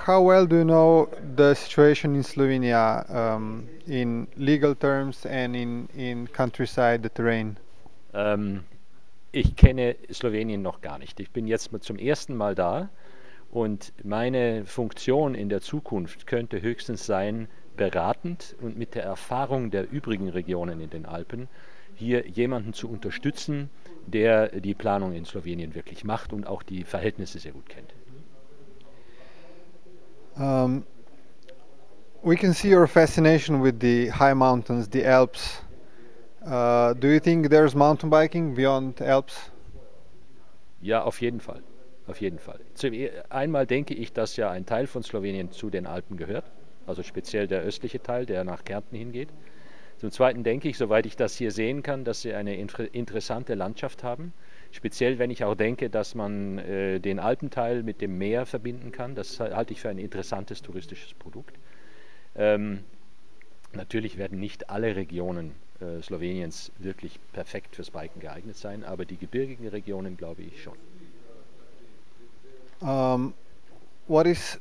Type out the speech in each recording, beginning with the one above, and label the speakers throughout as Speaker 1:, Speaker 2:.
Speaker 1: How well do you know the situation in Slovenia in legal terms and in countryside, the terrain?
Speaker 2: Ähm, Ich kenne Slowenien noch gar nicht. Ich bin jetzt zum ersten Mal da und meine Funktion in der Zukunft könnte höchstens sein, beratend und mit der Erfahrung der übrigen Regionen in den Alpen hier jemanden zu unterstützen, der die Planung in Slowenien wirklich macht und auch die Verhältnisse sehr gut kennt.
Speaker 1: Um, we can see your fascination with the high mountains, the Alps. Do you think there's mountain biking beyond Alps?
Speaker 2: Ja, auf jeden Fall. Auf jeden Fall. Einmal denke ich, dass ja ein Teil von Slowenien zu den Alpen gehört, also speziell der östliche Teil, der nach Kärnten hingeht. Zum Zweiten denke ich, soweit ich das hier sehen kann, dass sie eine interessante Landschaft haben. Speziell, wenn ich auch denke, dass man den Alpenteil mit dem Meer verbinden kann. Das halte ich für ein interessantes touristisches Produkt. Ähm, Natürlich werden nicht alle Regionen Sloweniens wirklich perfekt fürs Biken geeignet sein, aber die gebirgigen Regionen glaube ich schon.
Speaker 1: Um, what is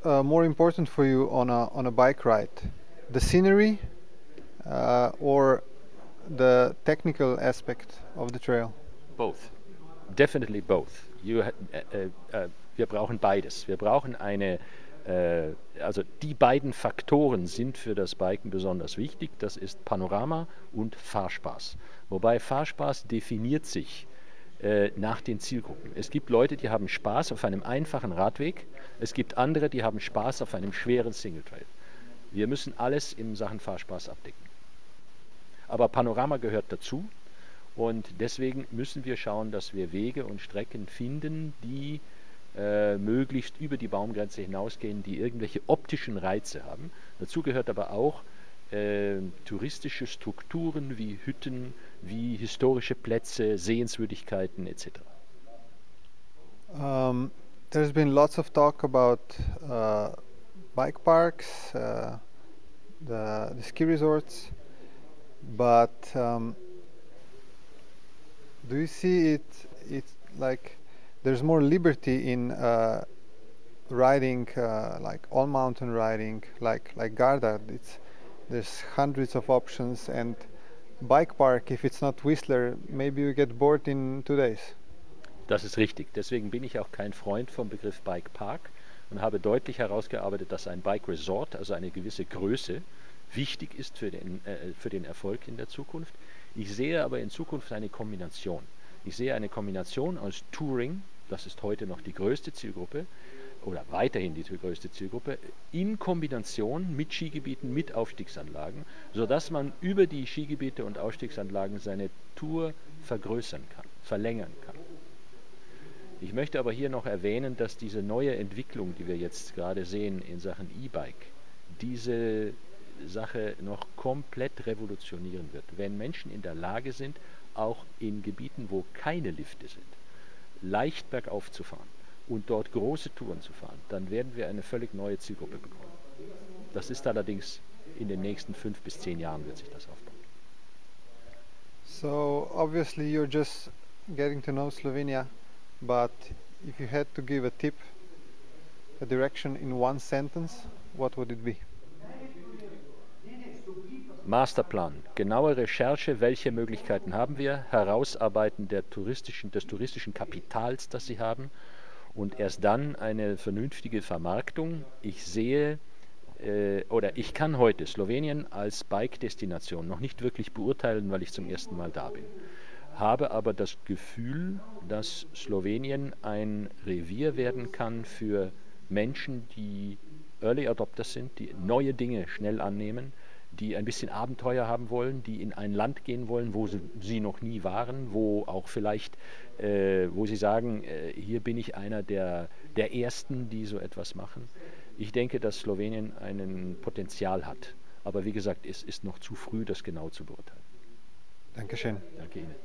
Speaker 1: more important for you on a bike ride? The scenery or the technical aspect of the trail?
Speaker 2: Both. Definitely both. Wir brauchen beides. Wir brauchen also die beiden Faktoren sind für das Biken besonders wichtig. Das ist Panorama und Fahrspaß. Wobei Fahrspaß definiert sich nach den Zielgruppen. Es gibt Leute, die haben Spaß auf einem einfachen Radweg. Es gibt andere, die haben Spaß auf einem schweren Singletrail. Wir müssen alles in Sachen Fahrspaß abdecken. Aber Panorama gehört dazu. Und deswegen müssen wir schauen, dass wir Wege und Strecken finden, die möglichst über die Baumgrenze hinausgehen, die irgendwelche optischen Reize haben. Dazu gehört aber auch touristische Strukturen wie Hütten, wie historische Plätze, Sehenswürdigkeiten etc.
Speaker 1: There's been lots of talk about bike parks, the ski resorts, but do you see it like there's more liberty in riding, like all mountain riding, like Gardar? There's hundreds of options, and bike park, if it's not Whistler, maybe you get bored in 2 days.
Speaker 2: Das ist richtig. Deswegen bin ich auch kein Freund vom Begriff Bike Park und habe deutlich herausgearbeitet, dass ein Bike Resort, also eine gewisse Größe, wichtig ist für den Erfolg in der Zukunft. Ich sehe aber in Zukunft eine Kombination. Ich sehe eine Kombination aus Touring, das ist heute noch die größte Zielgruppe oder weiterhin die größte Zielgruppe, in Kombination mit Skigebieten, mit Aufstiegsanlagen, sodass man über die Skigebiete und Aufstiegsanlagen seine Tour vergrößern kann, verlängern kann. Ich möchte aber hier noch erwähnen, dass diese neue Entwicklung, die wir jetzt gerade sehen in Sachen E-Bike, diese Sache noch komplett revolutionieren wird. Wenn Menschen in der Lage sind, auch in Gebieten, wo keine Lifte sind, leicht bergauf zu fahren und dort große Touren zu fahren, dann werden wir eine völlig neue Zielgruppe bekommen. Das ist allerdings in den nächsten 5 bis 10 Jahren wird sich das aufbauen.
Speaker 1: So obviously you're just getting to know Slovenia, but if you had to give a tip, a direction in one sentence, what would it be?
Speaker 2: Masterplan, genaue Recherche, welche Möglichkeiten haben wir, Herausarbeiten des touristischen Kapitals, das sie haben und erst dann eine vernünftige Vermarktung. Ich sehe oder ich kann heute Slowenien als Bike-Destination noch nicht wirklich beurteilen, weil ich zum ersten Mal da bin. Habe aber das Gefühl, dass Slowenien ein Revier werden kann für Menschen, die Early Adopters sind, die neue Dinge schnell annehmen, die ein bisschen Abenteuer haben wollen, die in ein Land gehen wollen, wo sie noch nie waren, wo auch vielleicht, wo sie sagen, hier bin ich einer der Ersten, die so etwas machen. Ich denke, dass Slowenien ein Potenzial hat. Aber wie gesagt, es ist noch zu früh, das genau zu beurteilen.
Speaker 1: Dankeschön.
Speaker 2: Danke Ihnen.